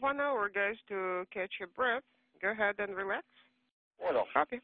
1 hour, guys, to catch your breath. Go ahead and relax. Bueno. Copy.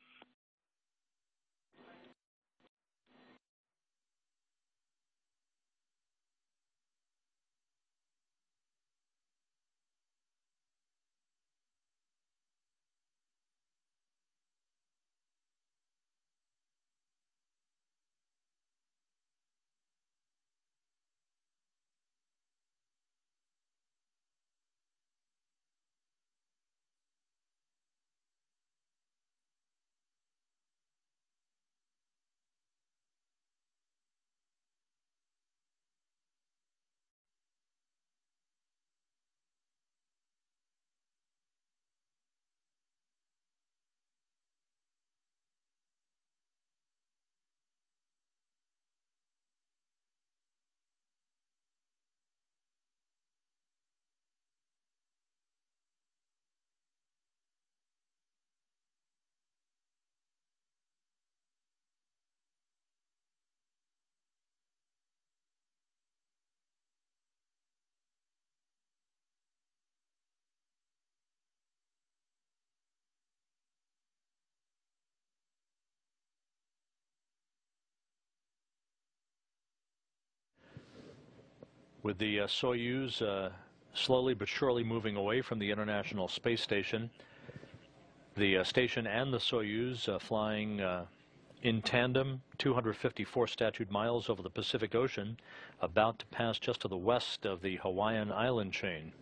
With the Soyuz slowly but surely moving away from the International Space Station, the station and the Soyuz flying in tandem, 254 statute miles over the Pacific Ocean, about to pass just to the west of the Hawaiian island chain.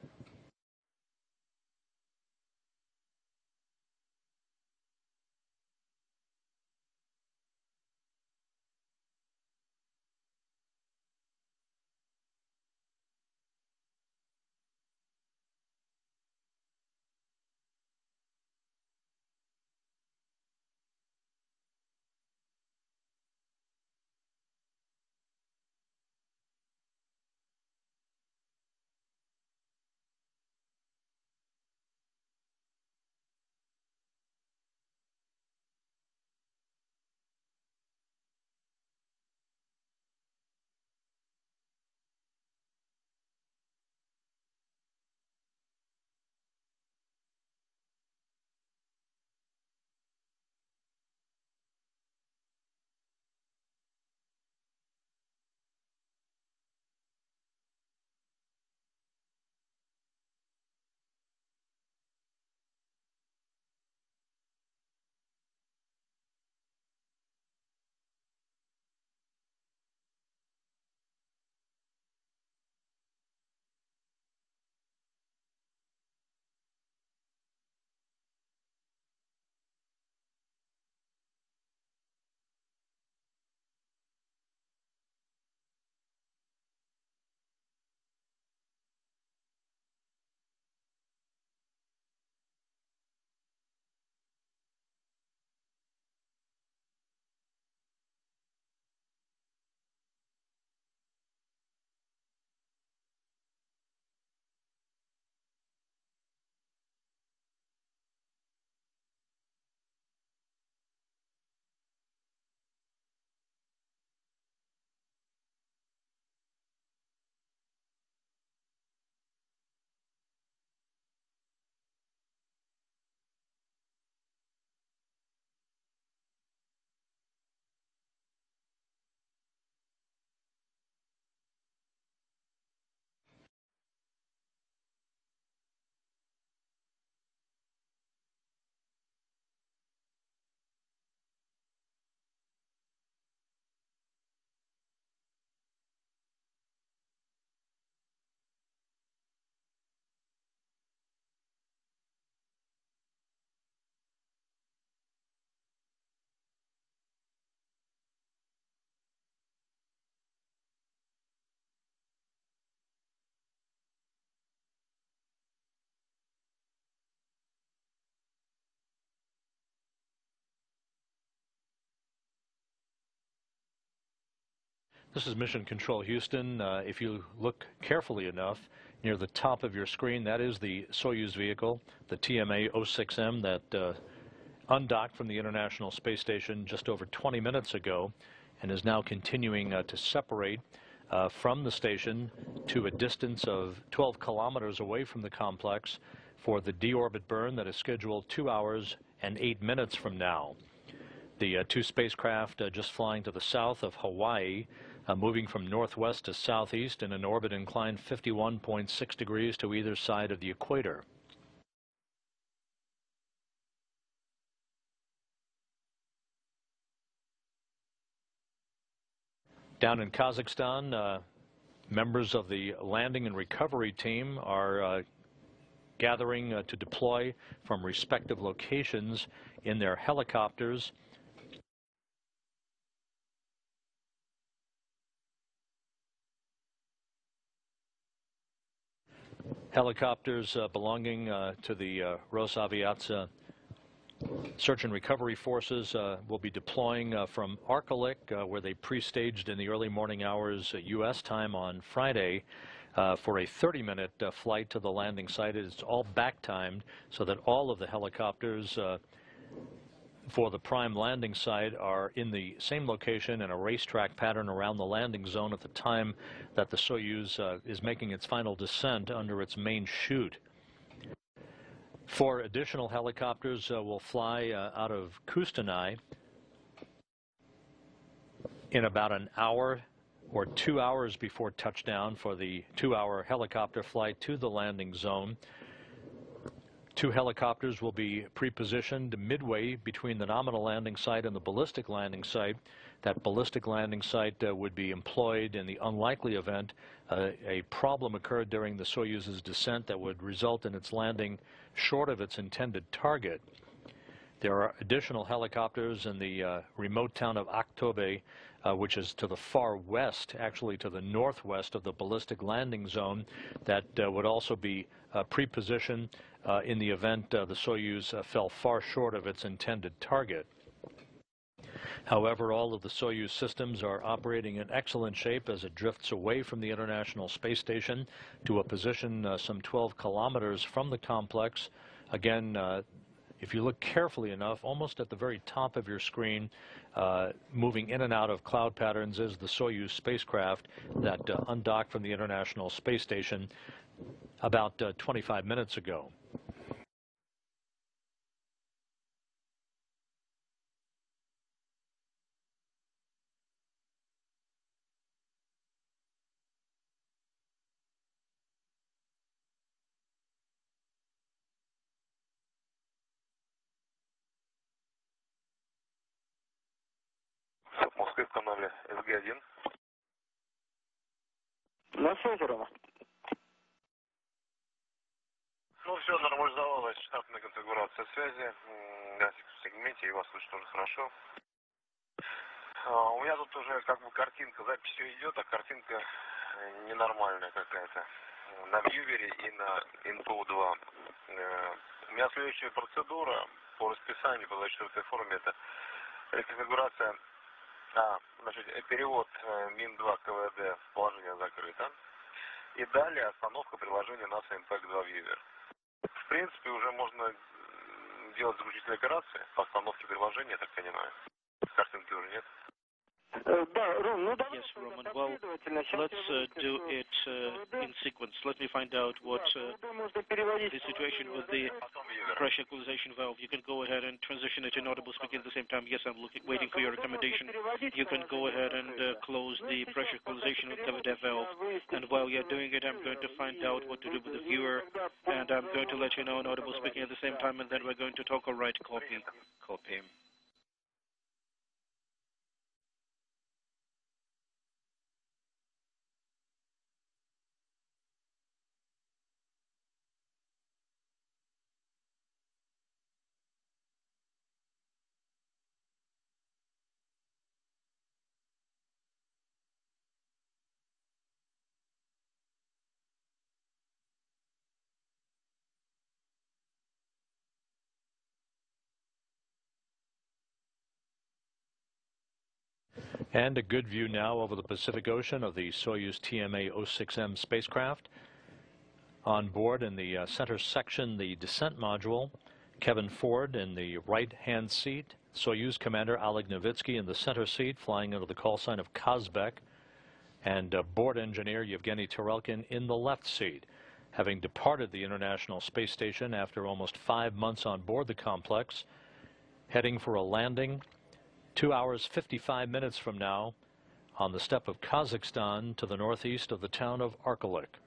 This is Mission Control Houston. If you look carefully enough, near the top of your screen, that is the Soyuz vehicle, the TMA-06M that undocked from the International Space Station just over 20 minutes ago and is now continuing to separate from the station to a distance of 12 kilometers away from the complex for the deorbit burn that is scheduled 2 hours and 8 minutes from now. The two spacecraft just flying to the south of Hawaii, moving from northwest to southeast in an orbit inclined 51.6 degrees to either side of the equator. Down in Kazakhstan, members of the landing and recovery team are gathering to deploy from respective locations in their helicopters. Helicopters belonging to the Rosaviatsia Search and Recovery Forces will be deploying from Arkalyk, where they pre-staged in the early morning hours U.S. time on Friday for a 30-minute flight to the landing site. It's all back-timed so that all of the helicopters for the prime landing site are in the same location in a racetrack pattern around the landing zone at the time that the Soyuz is making its final descent under its main chute. 4 additional helicopters will fly out of Kustanai in about an hour or 2 hours before touchdown for the 2-hour helicopter flight to the landing zone. 2 helicopters will be pre-positioned midway between the nominal landing site and the ballistic landing site. That ballistic landing site would be employed in the unlikely event a problem occurred during the Soyuz's descent that would result in its landing short of its intended target. There are additional helicopters in the remote town of Aktobe, which is to the far west, actually to the northwest of the ballistic landing zone, that would also be pre-positioned in the event the Soyuz fell far short of its intended target. However, all of the Soyuz systems are operating in excellent shape as it drifts away from the International Space Station to a position some 12 kilometers from the complex. Again, if you look carefully enough, almost at the very top of your screen, moving in and out of cloud patterns is the Soyuz spacecraft that undocked from the International Space Station about 25 minutes ago. Москвы в канале СГ-1. На связи, Рома. Ну, все нормализовалось, штатная конфигурация связи. Да, в сегменте, и вас слышно тоже хорошо. У меня тут уже как бы картинка, запись все идет, а картинка ненормальная какая-то. На вьювере и на Info 2. У меня следующая процедура по расписанию, по 24-й форме, это реконфигурация. Значит, перевод МИН-2 КВД в положение закрыто. И далее остановка приложения NASA Impact 2 Viewer. В принципе, уже можно делать заключительные операции по остановке приложения, я так понимаю. Картинки уже нет. Да, Ром, ну давай. Yes, Roman. Well, let's do it in sequence. Let me find out what the situation with the pressure equalization valve. You can go ahead and transition it to inaudible speaking at the same time. Yes, I'm waiting for your recommendation. You can go ahead and close the pressure equalization valve. And while you're doing it, I'm going to find out what to do with the viewer. And I'm going to let you know inaudible speaking at the same time. And then we're going to talk. All right, copy. Copy. And a good view now over the Pacific Ocean of the Soyuz TMA-06M spacecraft. On board in the center section, the descent module, Kevin Ford in the right-hand seat, Soyuz commander Oleg Novitsky in the center seat, flying under the call sign of Kazbek. and board engineer Yevgeny Tarelkin in the left seat, having departed the International Space Station after almost 5 months on board the complex, heading for a landing 2 hours 55 minutes from now on the steppe of Kazakhstan to the northeast of the town of Arkelik.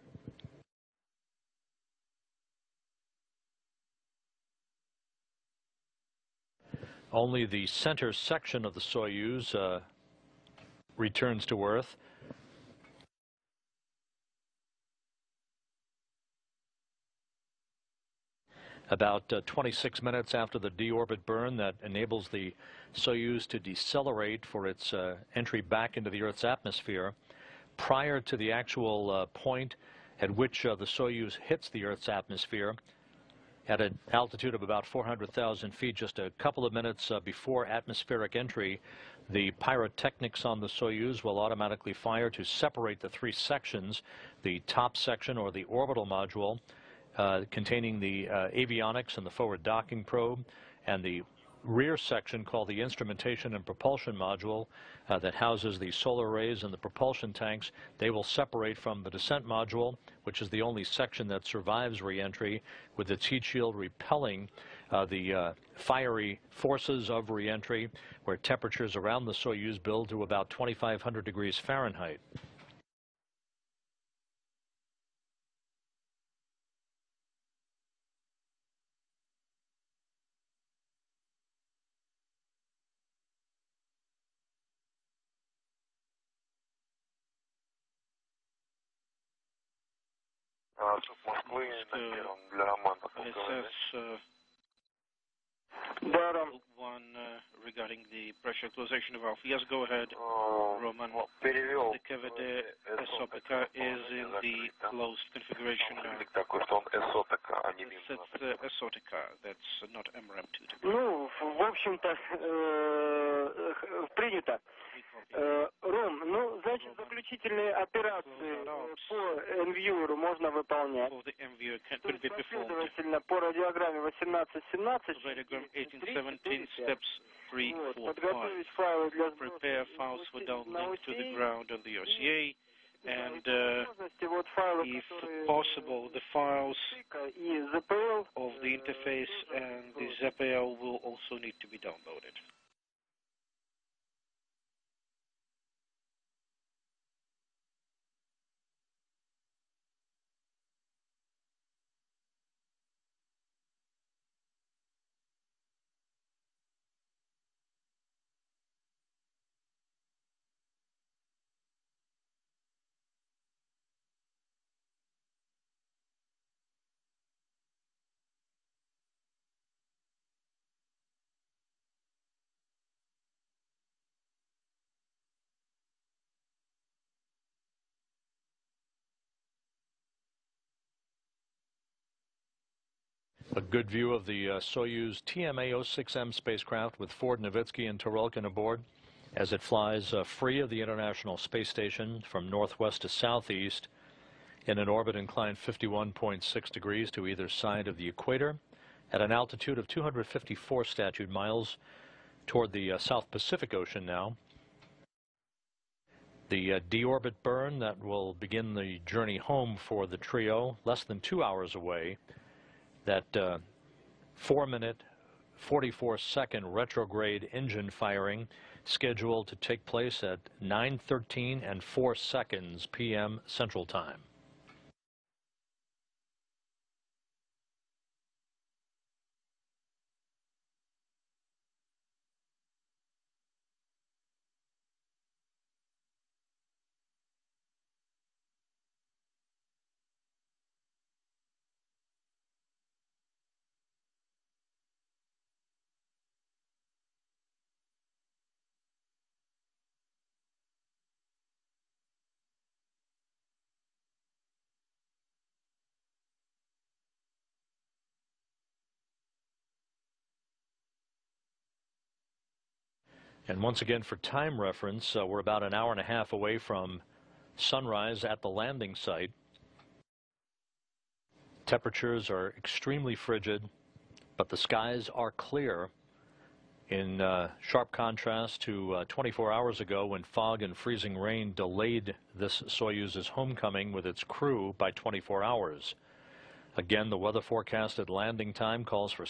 Only the center section of the Soyuz returns to Earth. About 26 minutes after the deorbit burn that enables the Soyuz to decelerate for its entry back into the Earth's atmosphere, prior to the actual point at which the Soyuz hits the Earth's atmosphere, at an altitude of about 400,000 feet, just a couple of minutes before atmospheric entry, the pyrotechnics on the Soyuz will automatically fire to separate the three sections, the top section, or the orbital module, containing the avionics and the forward docking probe, and the rear section called the instrumentation and propulsion module that houses the solar arrays and the propulsion tanks. They will separate from the descent module, which is the only section that survives re-entry, with its heat shield repelling the fiery forces of re-entry, where temperatures around the Soyuz build to about 2,500 degrees Fahrenheit. One regarding the pressure equalization valve. Yes, go ahead, Roman. The cavity SOPK is in the closed configuration now. It's SOTK, that's not MRAM2. Ну, в общем-то, принято. Ром, ну, значит, заключительные операции по NViewer можно выполнять. Последовательно по радиограмме 18-17. Steps 3, 4, 5. Prepare files for downlink to the ground on the RCA, and if possible, the files of the interface and the ZPL will also need to be downloaded. A good view of the Soyuz TMA-06M spacecraft with Ford, Nowitzki, and Tarelkin aboard as it flies free of the International Space Station from northwest to southeast in an orbit inclined 51.6 degrees to either side of the equator at an altitude of 254 statute miles toward the South Pacific Ocean now. The deorbit burn that will begin the journey home for the trio, less than 2 hours away. That 4-minute, 44-second retrograde engine firing scheduled to take place at 9:13 and 4 seconds p.m. Central Time. And once again, for time reference, we're about an hour and a half away from sunrise at the landing site. Temperatures are extremely frigid, but the skies are clear in sharp contrast to 24 hours ago when fog and freezing rain delayed this Soyuz's homecoming with its crew by 24 hours. Again, the weather forecast at landing time calls for